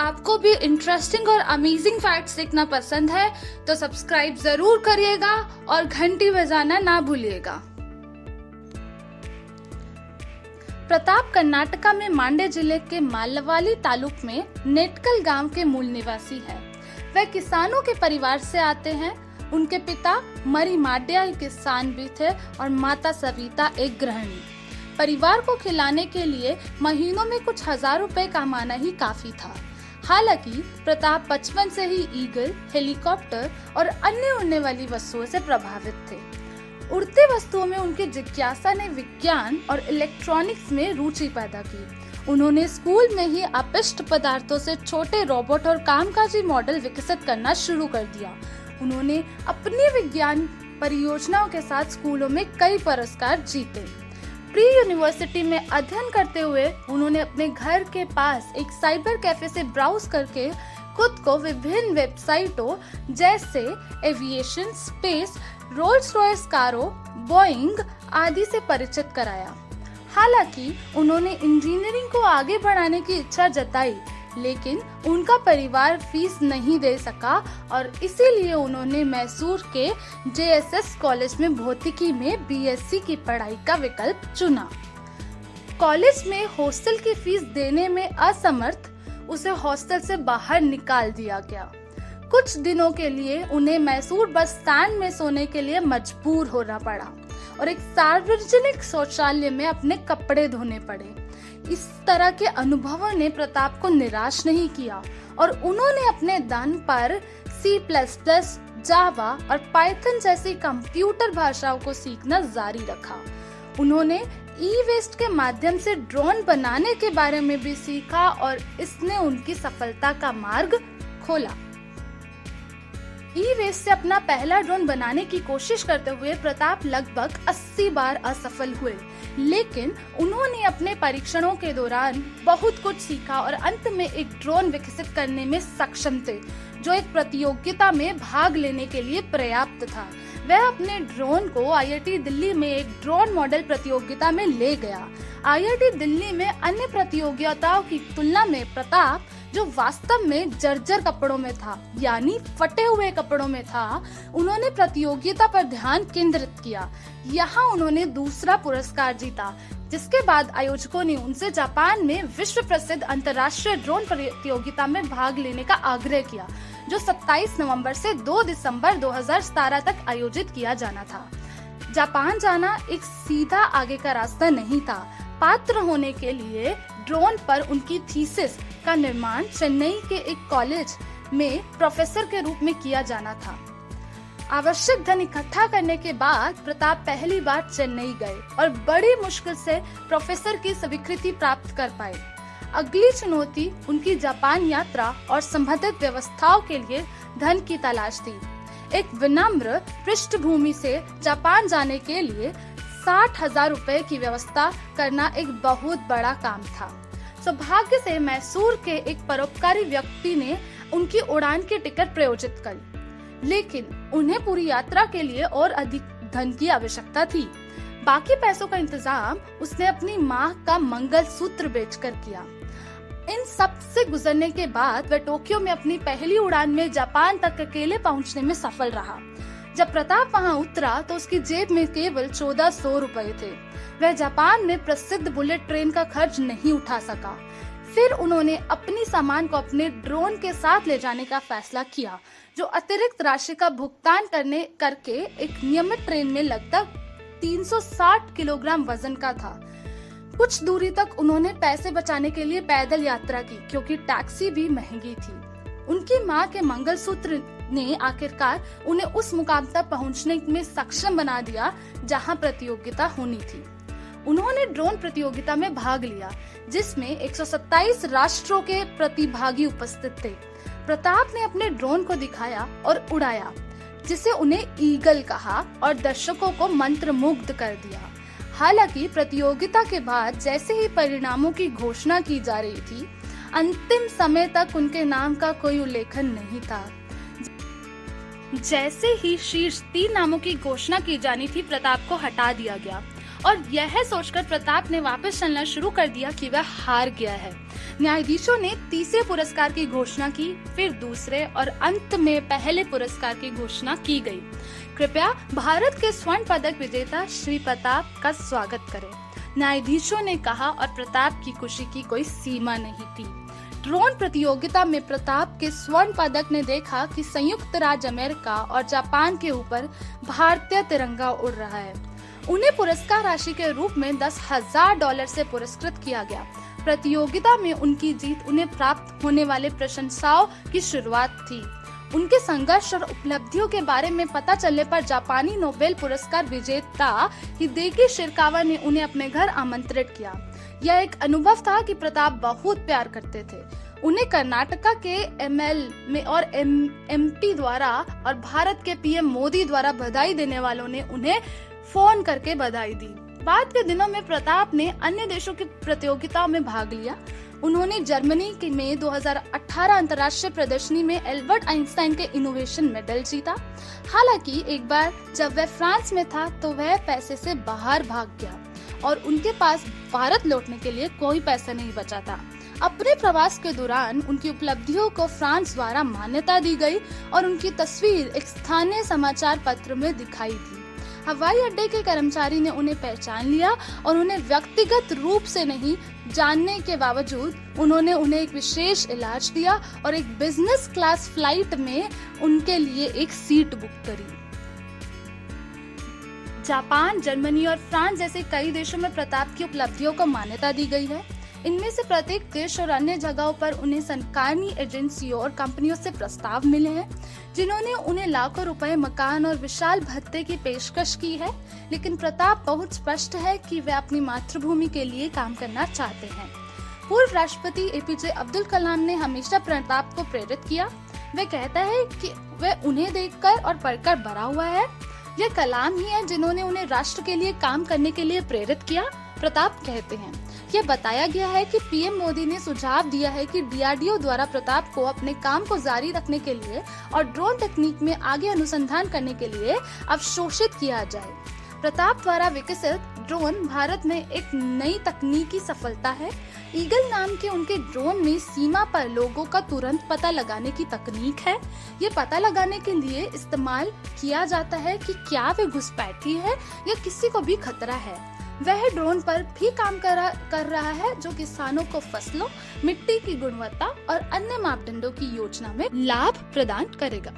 आपको भी इंटरेस्टिंग और अमेजिंग फैक्ट्स देखना पसंद है तो सब्सक्राइब जरूर करिएगा और घंटी बजाना ना भूलिएगा। प्रताप कर्नाटका में मांड्य जिले के मालवाली तालुक में नेटकल गांव के मूल निवासी है। वह किसानों के परिवार से आते हैं। उनके पिता मरी माड्या एक किसान भी थे और माता सविता एक गृहिणी। परिवार को खिलाने के लिए महीनों में कुछ हजार रुपए कमाना ही काफी था। हालांकि प्रताप बचपन से ही ईगल, हेलीकॉप्टर और अन्य उड़ने वाली वस्तुओं से प्रभावित थे। उड़ती वस्तुओं में उनकी जिज्ञासा ने विज्ञान और इलेक्ट्रॉनिक्स में रुचि पैदा की। उन्होंने स्कूल में ही अपशिष्ट पदार्थों से छोटे रोबोट और कामकाजी मॉडल विकसित करना शुरू कर दिया। उन्होंने अपनी विज्ञान परियोजनाओं के साथ स्कूलों में कई पुरस्कार जीते। प्री यूनिवर्सिटी में अध्ययन करते हुए उन्होंने अपने घर के पास एक साइबर कैफे से ब्राउज करके खुद को विभिन्न वेबसाइटों जैसे एविएशन, स्पेस, रोल्स रॉयस कारों, बोइंग आदि से परिचित कराया। हालांकि उन्होंने इंजीनियरिंग को आगे बढ़ाने की इच्छा जताई, लेकिन उनका परिवार फीस नहीं दे सका और इसीलिए उन्होंने मैसूर के JSS कॉलेज में भौतिकी में BSc की पढ़ाई का विकल्प चुना। कॉलेज में हॉस्टल की फीस देने में असमर्थ उसे हॉस्टल से बाहर निकाल दिया गया। कुछ दिनों के लिए उन्हें मैसूर बस स्टैंड में सोने के लिए मजबूर होना पड़ा और एक सार्वजनिक शौचालय में अपने कपड़े धोने पड़े। इस तरह के अनुभवों ने प्रताप को निराश नहीं किया और उन्होंने अपने दम पर C++, जावा और पाइथन जैसी कंप्यूटर भाषाओं को सीखना जारी रखा। उन्होंने ई-वेस्ट के माध्यम से ड्रोन बनाने के बारे में भी सीखा और इसने उनकी सफलता का मार्ग खोला। ई-वेस्ट से अपना पहला ड्रोन बनाने की कोशिश करते हुए प्रताप लगभग 80 बार असफल हुए, लेकिन उन्होंने अपने परीक्षणों के दौरान बहुत कुछ सीखा और अंत में एक ड्रोन विकसित करने में सक्षम थे, जो एक प्रतियोगिता में भाग लेने के लिए पर्याप्त था। वह अपने ड्रोन को IIT दिल्ली में एक ड्रोन मॉडल प्रतियोगिता में ले गया। IIT दिल्ली में अन्य प्रतियोगिताओं की तुलना में प्रताप, जो वास्तव में जर्जर कपड़ों में था, यानी फटे हुए कपड़ों में था, उन्होंने प्रतियोगिता पर ध्यान केंद्रित किया। यहाँ उन्होंने दूसरा पुरस्कार जीता, जिसके बाद आयोजकों ने उनसे जापान में विश्व प्रसिद्ध अंतर्राष्ट्रीय ड्रोन प्रतियोगिता में भाग लेने का आग्रह किया, जो 27 नवंबर से 2 दिसंबर 2017 तक आयोजित किया जाना था। जापान जाना एक सीधा आगे का रास्ता नहीं था। पात्र होने के लिए ड्रोन पर उनकी थीसिस का निर्माण चेन्नई के एक कॉलेज में प्रोफेसर के रूप में किया जाना था। आवश्यक धन इकट्ठा करने के बाद प्रताप पहली बार चेन्नई गए और बड़ी मुश्किल से प्रोफेसर की स्वीकृति प्राप्त कर पाए। अगली चुनौती उनकी जापान यात्रा और संबंधित व्यवस्थाओं के लिए धन की तलाश थी। एक विनम्र पृष्ठभूमि से जापान जाने के लिए 60,000 रुपए की व्यवस्था करना एक बहुत बड़ा काम था। सौभाग्य से मैसूर के एक परोपकारी व्यक्ति ने उनकी उड़ान की टिकट प्रायोजित की, लेकिन उन्हें पूरी यात्रा के लिए और अधिक धन की आवश्यकता थी। बाकी पैसों का इंतजाम उसने अपनी मां का मंगलसूत्र बेचकर किया। इन सब से गुजरने के बाद वह टोक्यो में अपनी पहली उड़ान में जापान तक अकेले पहुंचने में सफल रहा। जब प्रताप वहां उतरा तो उसकी जेब में केवल 1400 रुपए थे। वह जापान में प्रसिद्ध बुलेट ट्रेन का खर्च नहीं उठा सका। फिर उन्होंने अपनी सामान को अपने ड्रोन के साथ ले जाने का फैसला किया, जो अतिरिक्त राशि का भुगतान करके एक नियमित ट्रेन में लगभग 360 किलोग्राम वजन का था। कुछ दूरी तक उन्होंने पैसे बचाने के लिए पैदल यात्रा की, क्योंकि टैक्सी भी महंगी थी। उनकी मां के मंगलसूत्र ने आखिरकार उन्हें उस मुकाम तक पहुंचने में सक्षम बना दिया जहां प्रतियोगिता होनी थी। उन्होंने ड्रोन प्रतियोगिता में भाग लिया, जिसमें 127 राष्ट्रों के प्रतिभागी उपस्थित थे। प्रताप ने अपने ड्रोन को दिखाया और उड़ाया, जिसे उन्हें ईगल कहा और दर्शकों को मंत्रमुग्ध कर दिया। हालांकि प्रतियोगिता के बाद जैसे ही परिणामों की घोषणा की जा रही थी, अंतिम समय तक उनके नाम का कोई उल्लेखन नहीं था। जैसे ही शीर्ष 3 नामों की घोषणा की जानी थी, प्रताप को हटा दिया गया और यह सोचकर प्रताप ने वापस चलना शुरू कर दिया कि वह हार गया है। न्यायाधीशों ने तीसरे पुरस्कार की घोषणा की, फिर दूसरे और अंत में पहले पुरस्कार की घोषणा की गई। कृपया भारत के स्वर्ण पदक विजेता श्री प्रताप का स्वागत करें, न्यायाधीशों ने कहा और प्रताप की खुशी की कोई सीमा नहीं थी। ड्रोन प्रतियोगिता में प्रताप के स्वर्ण पदक ने देखा कि संयुक्त राज्य अमेरिका और जापान के ऊपर भारतीय तिरंगा उड़ रहा है। उन्हें पुरस्कार राशि के रूप में $10,000 से पुरस्कृत किया गया। प्रतियोगिता में उनकी जीत उन्हें प्राप्त होने वाले प्रशंसाओं की शुरुआत थी। उनके संघर्ष और उपलब्धियों के बारे में पता चलने पर जापानी नोबेल पुरस्कार विजेता हिदेकी शिरकावा ने उन्हें अपने घर आमंत्रित किया। यह एक अनुभव था कि प्रताप बहुत प्यार करते थे। उन्हें कर्नाटका के एमएल में और एमपी द्वारा और भारत के पीएम मोदी द्वारा बधाई देने वालों ने उन्हें फोन करके बधाई दी। बाद के दिनों में प्रताप ने अन्य देशों की प्रतियोगिताओं में भाग लिया। उन्होंने जर्मनी के में 2018 अंतर्राष्ट्रीय प्रदर्शनी में एल्बर्ट आइंस्टाइन के इनोवेशन मेडल जीता। हालांकि एक बार जब वह फ्रांस में था तो वह पैसे से बाहर भाग गया और उनके पास भारत लौटने के लिए कोई पैसा नहीं बचा था। अपने प्रवास के दौरान उनकी उपलब्धियों को फ्रांस द्वारा मान्यता दी गई और उनकी तस्वीर एक स्थानीय समाचार पत्र में दिखाई दी। हवाई अड्डे के कर्मचारी ने उन्हें पहचान लिया और उन्हें व्यक्तिगत रूप से नहीं जानने के बावजूद उन्होंने उन्हें एक विशेष इलाज दिया और एक बिजनेस क्लास फ्लाइट में उनके लिए एक सीट बुक करी। जापान, जर्मनी और फ्रांस जैसे कई देशों में प्रताप की उपलब्धियों को मान्यता दी गई है। इनमें से प्रत्येक देश और अन्य जगहों पर उन्हें सरकारी एजेंसियों और कंपनियों से प्रस्ताव मिले हैं जिन्होंने उन्हें लाखों रुपए, मकान और विशाल भत्ते की पेशकश की है। लेकिन प्रताप बहुत स्पष्ट है कि वे अपनी मातृभूमि के लिए काम करना चाहते हैं। पूर्व राष्ट्रपति एपीजे अब्दुल कलाम ने हमेशा प्रताप को प्रेरित किया। वे कहता है कि वह उन्हें देखकर और पढ़कर बड़ा हुआ है। यह कलाम ही है जिन्होंने उन्हें राष्ट्र के लिए काम करने के लिए प्रेरित किया। प्रताप कहते हैं, यह बताया गया है कि पीएम मोदी ने सुझाव दिया है कि डीआरडीओ द्वारा प्रताप को अपने काम को जारी रखने के लिए और ड्रोन तकनीक में आगे अनुसंधान करने के लिए अवशोषित किया जाए। प्रताप द्वारा विकसित ड्रोन भारत में एक नई तकनीकी सफलता है। ईगल नाम के उनके ड्रोन में सीमा पर लोगों का तुरंत पता लगाने की तकनीक है। ये पता लगाने के लिए इस्तेमाल किया जाता है कि क्या वे घुसपैठी है या किसी को भी खतरा है। वह ड्रोन पर भी काम कर रहा है जो किसानों को फसलों, मिट्टी की गुणवत्ता और अन्य मापदंडों की योजना में लाभ प्रदान करेगा।